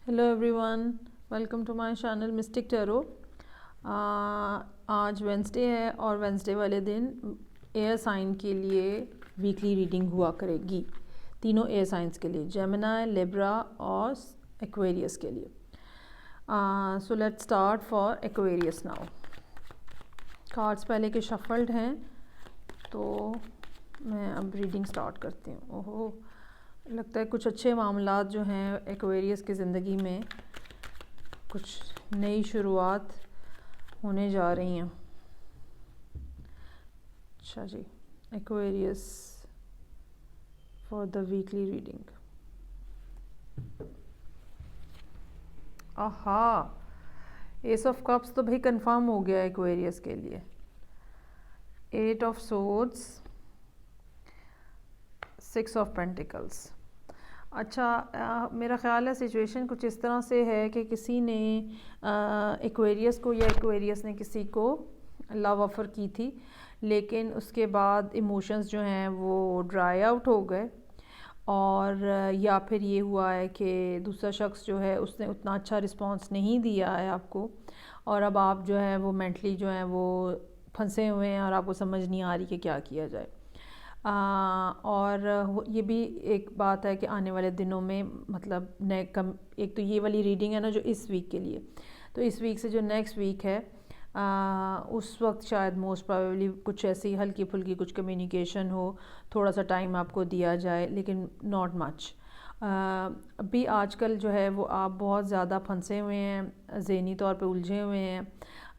Hello everyone, welcome to my channel mystic tarot. आज Wednesday है और वेंसडे वाले दिन एयर साइन के लिए वीकली रीडिंग हुआ करेगी। तीनों एयर साइंस के लिए, जेमिनी, लिब्रा और एक्वेरियस के लिए। So let's start for Aquarius now. Cards पहले के शफल्ड हैं, तो मैं अब रीडिंग स्टार्ट करती हूँ। ओहो, लगता है कुछ अच्छे मामलात जो हैं एक्वेरियस की ज़िंदगी में, कुछ नई शुरुआत होने जा रही हैं। अच्छा जी, Aquarius for the weekly reading. आहा, एस ऑफ कप्स तो भाई कंफर्म हो गया एक्वेरियस के लिए। Eight of swords, six of pentacles. अच्छा, मेरा ख़्याल है सिचुएशन कुछ इस तरह से है कि किसी ने एक्वेरियस को या एक्वेरियस ने किसी को लव ऑफ़र की थी, लेकिन उसके बाद इमोशंस जो हैं वो ड्राई आउट हो गए, और या फिर ये हुआ है कि दूसरा शख्स जो है उसने उतना अच्छा रिस्पॉन्स नहीं दिया है आपको, और अब आप जो है वो मेंटली जो है वो फंसे हुए हैं और आपको समझ नहीं आ रही कि क्या किया जाए। और ये भी एक बात है कि आने वाले दिनों में, मतलब एक तो ये वाली रीडिंग है ना जो इस वीक के लिए, तो इस वीक से जो नेक्स्ट वीक है उस वक्त शायद मोस्ट प्रोबेबली कुछ ऐसी हल्की फुल्की कुछ कम्युनिकेशन हो, थोड़ा सा टाइम आपको दिया जाए, लेकिन नॉट मच। अभी आजकल जो है वो आप बहुत ज़्यादा फंसे हुए हैं, ज़हनी तौर पे उलझे हुए हैं।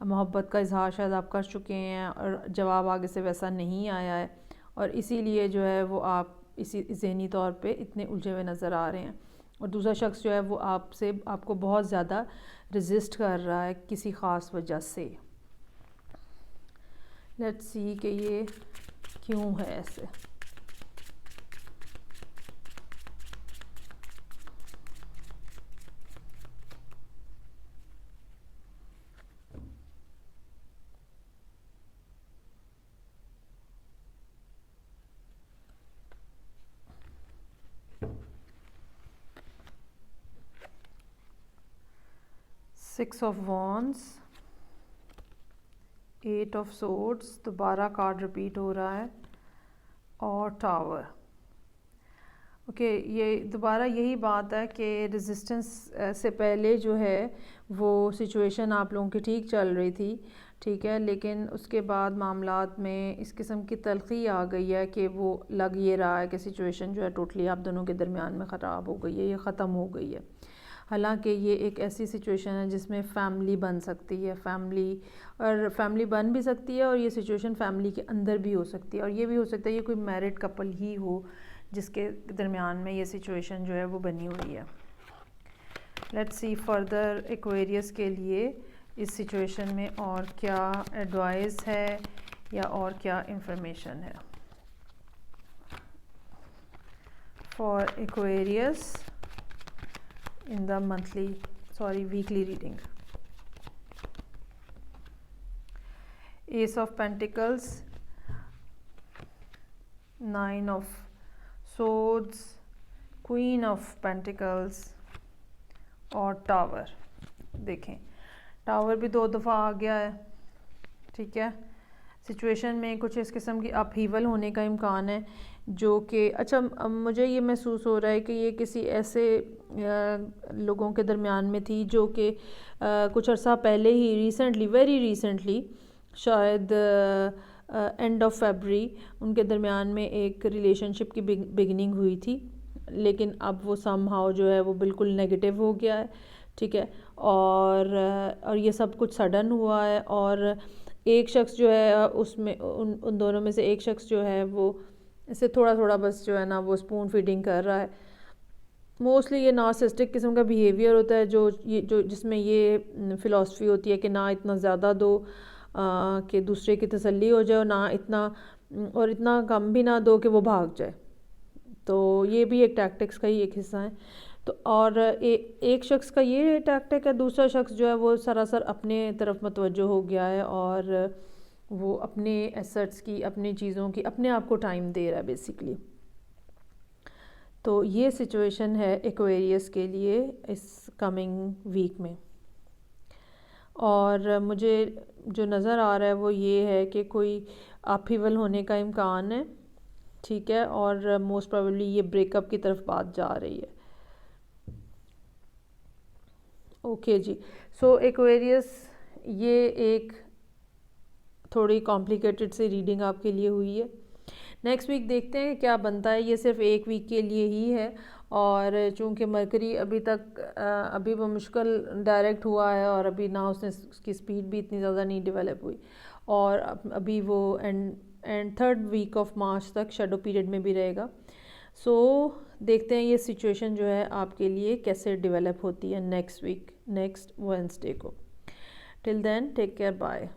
मोहब्बत का इजहार शायद आप कर चुके हैं और जवाब आगे से वैसा नहीं आया है, और इसीलिए जो है वो आप इसी ज़हनी तौर पे इतने उलझे हुए नज़र आ रहे हैं। और दूसरा शख्स जो है वो आपको बहुत ज़्यादा रेजिस्ट कर रहा है किसी ख़ास वजह से। लेट्स सी कि ये क्यों है ऐसे। Six of wands, eight of swords, दोबारा कार्ड रिपीट हो रहा है, और टावर। ओके, ये दोबारा यही बात है कि रेजिस्टेंस से पहले जो है वो सिचुएशन आप लोगों की ठीक चल रही थी, ठीक है, लेकिन उसके बाद मामलात में इस किस्म की तलखी आ गई है कि वो लग ये रहा है कि सिचुएशन जो है टोटली आप दोनों के दरमियान में ख़राब हो गई है, ये ख़त्म हो गई है। हालांकि ये एक ऐसी सिचुएशन है जिसमें फ़ैमिली बन सकती है, फैमिली बन भी सकती है, और ये सिचुएशन फैमिली के अंदर भी हो सकती है, और ये भी हो सकता है ये कोई मैरिड कपल ही हो जिसके दरमियान में ये सिचुएशन जो है वो बनी हुई है। लेट्स सी फर्दर एक्वेरियस के लिए इस सिचुएशन में और क्या एडवाइस है या और क्या इंफॉर्मेशन है for Aquarius in the weekly reading. Ace of Pentacles, Nine of Swords, Queen of Pentacles और टावर। देखें, टावर भी 2 दफ़ा आ गया है, ठीक है। सिचुएशन में कुछ इस किस्म की अपहीवल होने का इम्कान है, जो कि अच्छा मुझे ये महसूस हो रहा है कि ये किसी ऐसे लोगों के दरमियान में थी जो कि कुछ अर्सा पहले ही वेरी रिसेंटली, शायद एंड ऑफ फरवरी, उनके दरमियान में एक रिलेशनशिप की बिगनिंग हुई थी, लेकिन अब वो समहाउ जो है वो बिल्कुल नेगेटिव हो गया है, ठीक है। और ये सब कुछ सडन हुआ है, और एक शख्स जो है उसमें उन दोनों में से एक शख्स जो है वो इसे थोड़ा थोड़ा बस जो है ना वो स्पून फीडिंग कर रहा है। मोस्टली ये नार्सिसिस्टिक किस्म का बिहेवियर होता है, जो जिसमें ये फ़िलासफ़ी होती है कि ना इतना ज़्यादा दो कि दूसरे की तसल्ली हो जाए, और ना इतना कम भी ना दो कि वो भाग जाए। तो ये भी एक टैक्टिक्स का ही एक हिस्सा है। तो और एक शख्स का ये टैक्टिक है, दूसरा शख्स जो है वो सरासर अपने तरफ मतवज्जो हो गया है, और वो अपने एसेट्स की, अपनी चीज़ों की, अपने आप को टाइम दे रहा है बेसिकली। तो ये सिचुएशन है एक्वेरियस के लिए इस कमिंग वीक में। और मुझे जो नज़र आ रहा है वो ये है कि कोई अपहीवल होने का इम्कान है, ठीक है, और मोस्ट प्रोबेबली ये ब्रेकअप की तरफ बात जा रही है। ओके जी, सो एक्वेरियस ये एक थोड़ी कॉम्प्लिकेटेड सी रीडिंग आपके लिए हुई है। नेक्स्ट वीक देखते हैं क्या बनता है। ये सिर्फ एक वीक के लिए ही है, और चूंकि मरकरी अभी तक अभी वो मुश्किल डायरेक्ट हुआ है और अभी ना उसकी स्पीड भी इतनी ज़्यादा नहीं डेवलप हुई, और अभी वो end third week of March तक शेडो पीरियड में भी रहेगा। सो देखते हैं ये सिचुएशन जो है आपके लिए कैसे डेवलप होती है नेक्स्ट वीक, नेक्स्ट वेडनेसडे को। Till then take care, bye.